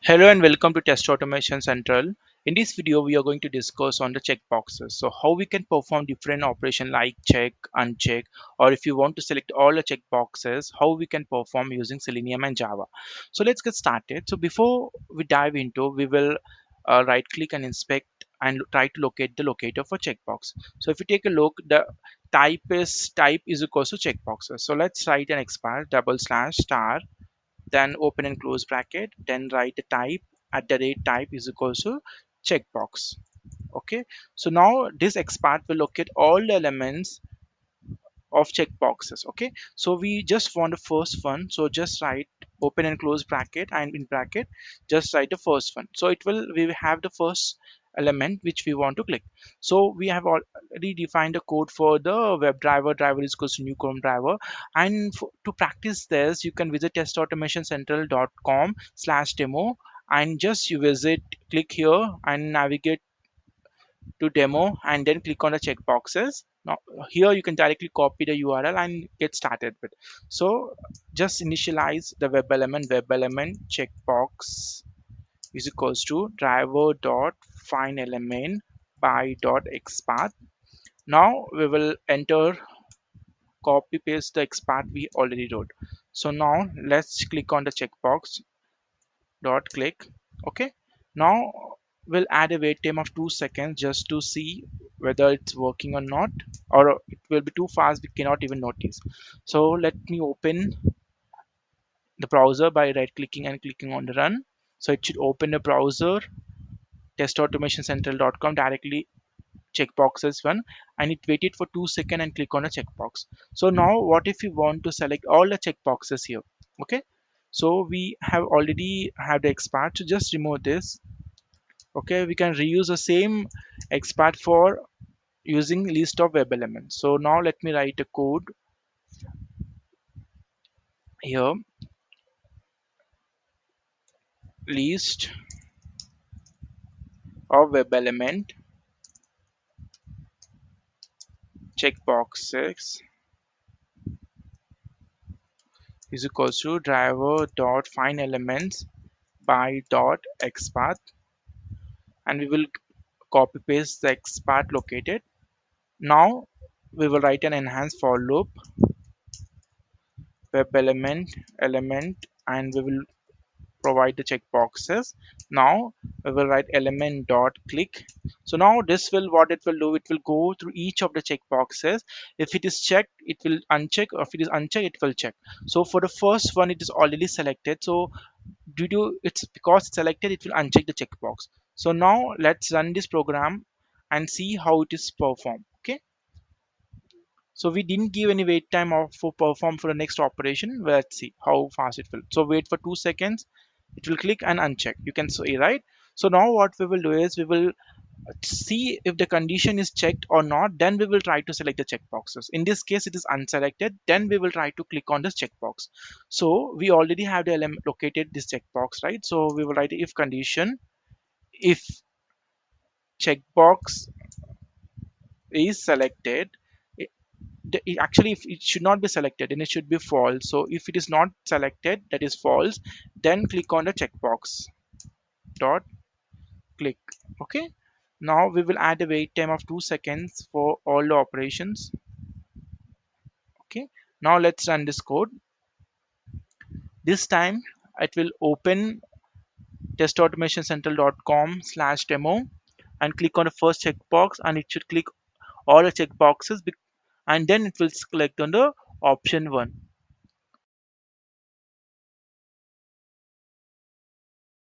Hello and welcome to Test Automation Central. In this video, we are going to discuss on the checkboxes. So how we can perform different operation like check, uncheck, or if you want to select all the checkboxes, how we can perform using Selenium and Java. So let's get started. So before we dive into, we will right click and inspect and try to locate the locator for checkbox. So if you take a look, the type is equals to checkboxes. So let's write an XPath /* then open and close bracket, then write the type @type is equals to checkbox. Okay, so now this XPath will locate all the elements of checkboxes. Okay, so we just want the first one, so just write open and close bracket, and in bracket just write the first one. So we have the first element which we want to click. So we have already defined the code for the driver is equals to new Chrome driver. And to practice this, you can visit testautomationcentral.com/demo, and just you visit, click here and navigate to demo, and then click on the checkboxes. Now here you can directly copy the URL and get started with. So just initialize the web element checkbox is equals to driver dot find element by dot xpath. Now we will enter, copy paste the xpath we already wrote. So now let's click on the checkbox dot click. Okay, now we'll add a wait time of 2 seconds just to see whether it's working or not, or it will be too fast we cannot even notice. So let me open the browser by right clicking and clicking on the run. So it should open the browser testautomationcentral.com directly, checkboxes one, and it waited for 2 seconds and click on a checkbox. So now what if you want to select all the checkboxes here? Okay, so we have already had the XPath, so just remove this. Okay, we can reuse the same XPath for using list of web elements. So now let me write a code here, list of web element checkboxes is equals to driver dot find elements by dot XPath, and we will copy paste the XPath located. Now we will write an enhanced for loop web element, and we will provide the checkboxes. Now we will write element dot click. So now this will, what it will do, it will go through each of the checkboxes. If it is checked, it will uncheck, or if it is unchecked, it will check. So for the first one, it is already selected, so due to it's because it's selected, it will uncheck the checkbox. So now let's run this program and see how it is performed. Okay, so we didn't give any wait time of for perform for the next operation. Let's see how fast it will. So wait for 2 seconds, it will click and uncheck, you can see, right? So now what we will do is we will see if the condition is checked or not, then we will try to select the checkboxes. In this case it is unselected, then we will try to click on this checkbox. So we already have the element located this checkbox, right? So we will write if condition, if checkbox is selected, actually if it should not be selected, then it should be false. So if it is not selected, that is false, then click on the checkbox dot click. Okay, now we will add a wait time of 2 seconds for all the operations. Okay, now let's run this code. This time it will open testautomationcentral.com/demo and click on the first checkbox, and it should click all the checkboxes, and then it will select on the option 1.